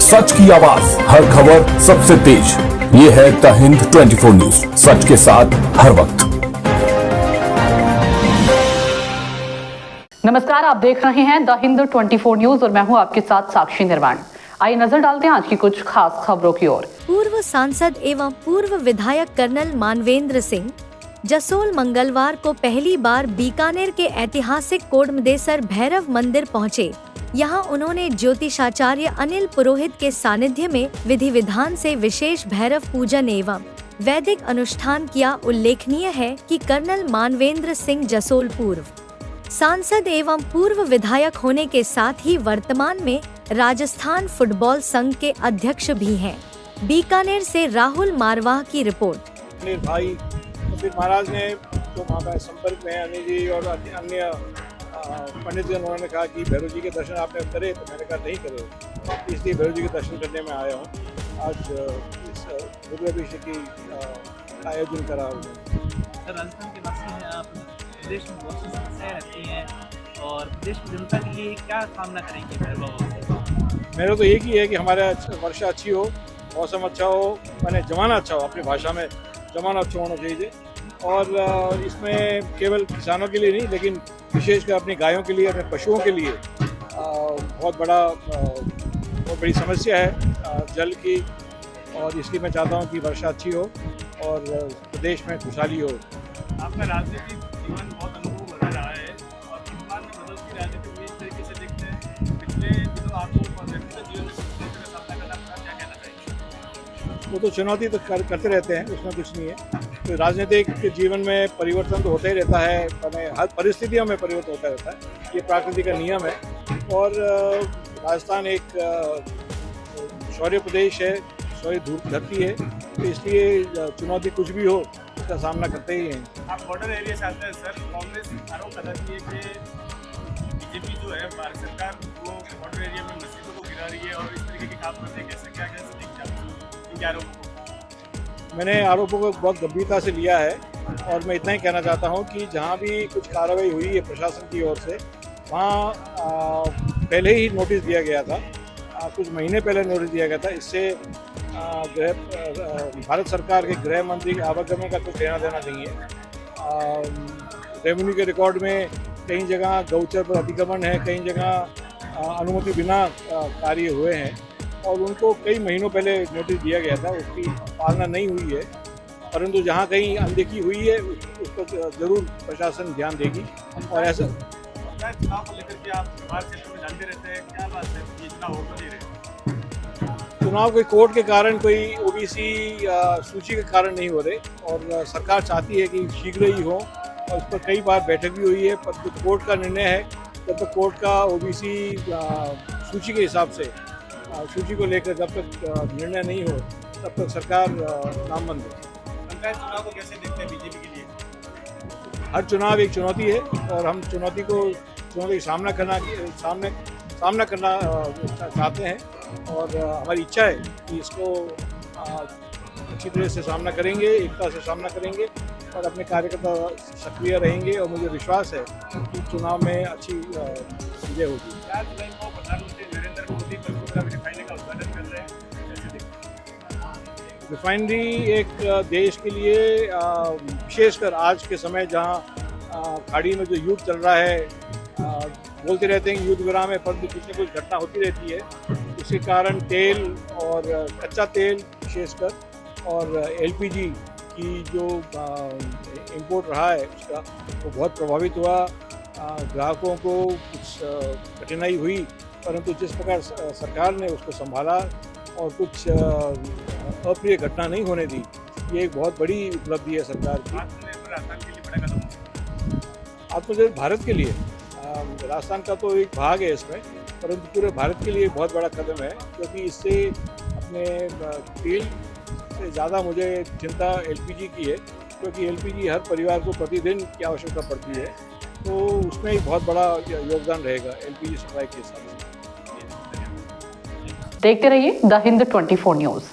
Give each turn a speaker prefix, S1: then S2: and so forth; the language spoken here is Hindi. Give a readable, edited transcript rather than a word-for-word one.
S1: सच की आवाज, हर खबर सबसे तेज। ये है द हिंद 24 न्यूज, सच के साथ हर वक्त।
S2: नमस्कार, आप देख रहे हैं द हिंद 24 न्यूज और मैं हूं आपके साथ साक्षी निर्वाण। आइए नजर डालते हैं आज की कुछ खास खबरों की ओर।
S3: पूर्व सांसद एवं पूर्व विधायक कर्नल मानवेंद्र सिंह जसोल मंगलवार को पहली बार बीकानेर के ऐतिहासिक कोडमदेसर भैरव मंदिर पहुंचे। यहां उन्होंने ज्योतिषाचार्य अनिल पुरोहित के सानिध्य में विधि विधान से विशेष भैरव पूजन एवं वैदिक अनुष्ठान किया। उल्लेखनीय है कि कर्नल मानवेंद्र सिंह जसोल पूर्व सांसद एवं पूर्व विधायक होने के साथ ही वर्तमान में राजस्थान फुटबॉल संघ के अध्यक्ष भी हैं। बीकानेर से राहुल मारवाह की रिपोर्ट।
S4: मेरे भाई कबीर महाराज ने जो हमारे संपर्क में अनिल जी और अन्य पंडित जी, उन्होंने कहा कि भैरव जी के दर्शन आपने करे, तो मैंने कहा नहीं करे, इसलिए भैरव जी के दर्शन करने में आया हूँ। आज इस रुद्राभिषेक की आयोजन करा हुआ।
S5: सर, राजस्थान के वासी हैं आप, प्रदेश में बहुत सी समस्याएं रहती हैं और प्रदेश की जनता के लिए क्या कामना करेंगे भैरव बाबा से?
S4: मेरा तो एक ही है कि हमारा वर्षा अच्छी हो, मौसम अच्छा हो, मैंने जमाना अच्छा हो, अपनी भाषा में जमाना अच्छा होना चाहिए। और इसमें केवल किसानों के लिए नहीं, लेकिन विशेषकर अपनी गायों के लिए, अपने पशुओं के लिए बहुत बड़ी समस्या है जल की। और इसलिए मैं चाहता हूँ कि वर्षा अच्छी हो और प्रदेश में खुशहाली हो।
S5: आपका राजनीतिक जीवन बहुत अनुभव बना रहा है और वर्तमान में बदलती राजनीति में इस तरीके से देखते हैं, पिछले दिनों आपको व्यक्तिगत जीवन में किस तरह सामना करना पड़ा, क्या कहना चाहिए?
S4: वो तो चुनौती तो करते रहते हैं, उसमें कुछ नहीं है। तो राजनीतिक जीवन में परिवर्तन तो होता ही रहता है, हर परिस्थितियों में परिवर्तन होता रहता है, ये प्रकृति का नियम है। और राजस्थान एक शौर्य प्रदेश है, शौर्य धरती है, तो इसलिए चुनौती कुछ भी हो उसका सामना करते ही हैं।
S5: आप बॉर्डर एरिया से आते हैं सर, कांग्रेस आरोप लगाती है कि बीजेपी जो है भारत सरकार वो बॉर्डर एरिया में मस्जिदों को गिरा रही है और इस तरीके के काम करते हैं, कैसे क्या देखते हैं आरोपों को?
S4: मैंने आरोपों को बहुत गंभीरता से लिया है और मैं इतना ही कहना चाहता हूं कि जहां भी कुछ कार्रवाई हुई है प्रशासन की ओर से, वहां पहले ही नोटिस दिया गया था, कुछ महीने पहले नोटिस दिया गया था। इससे भारत सरकार के गृह मंत्री आवागमन का कुछ लेना देना नहीं है। रेवेन्यू के रिकॉर्ड में कई जगह गौचर पर अतिक्रमण है, कई जगह अनुमति बिना कार्य हुए हैं और उनको कई महीनों पहले नोटिस दिया गया था, उसकी पालना नहीं हुई है। परंतु जहाँ कहीं अनदेखी हुई है उस पर जरूर प्रशासन ध्यान देगी। और ऐसा
S5: चुनाव को लेकर के आप हमारे क्षेत्र में जानते रहते हैं, क्या बात है ये चुनाव हो नहीं रहे?
S4: चुनाव कोई कोर्ट के कारण, कोई ओबीसी सूची के कारण नहीं हो रहे और सरकार चाहती है कि शीघ्र ही हो और उस पर कई बार बैठक भी हुई है। पर कोर्ट का निर्णय है, जब तक कोर्ट का ओबीसी सूची के हिसाब से सूची को लेकर जब तक निर्णय नहीं हो तब तक सरकार नामबंद है।
S5: पंचायत चुनाव को कैसे देखते हैं बीजेपी के लिए?
S4: हर चुनाव एक चुनौती है और हम चुनौती का सामना करना चाहते हैं और हमारी इच्छा है कि इसको अच्छी तरह से सामना करेंगे, एकता से सामना करेंगे और अपने कार्यकर्ता सक्रिय रहेंगे और मुझे विश्वास है कि चुनाव में अच्छी विजय होगी।
S5: 4 जुलाई को प्रधानमंत्री नरेंद्र मोदी रिफाइनरी का उद्घाटन कर रहे हैं, कैसे देखते हैं?
S4: रिफाइनरी एक देश के लिए विशेषकर आज के समय जहां खाड़ी में जो युद्ध चल रहा है, बोलते रहते हैं युद्ध विराम है, परंतु कुछ न कुछ घटना होती रहती है। उसके कारण तेल और कच्चा तेल विशेषकर और एलपीजी की जो इंपोर्ट रहा है उसका वो बहुत प्रभावित हुआ। ग्राहकों को कुछ कठिनाई हुई, परंतु जिस प्रकार सरकार ने उसको संभाला और कुछ अप्रिय घटना नहीं होने दी, ये एक बहुत बड़ी उपलब्धि है सरकार की।
S5: आत्मनिर्भर राजस्थान के लिए बड़ा कदम।
S4: आत्मनिर्भर भारत के लिए राजस्थान का तो एक भाग है इसमें, परंतु पूरे भारत के लिए बहुत बड़ा कदम है, क्योंकि इससे अपने तेल से ज़्यादा मुझे चिंता एलपीजी की है, क्योंकि एलपीजी हर परिवार को प्रतिदिन की आवश्यकता पड़ती है, तो उसमें एक बहुत बड़ा योगदान रहेगा एलपीजी सप्लाई के साथ।
S2: देखते रहिए द हिंद 24 न्यूज।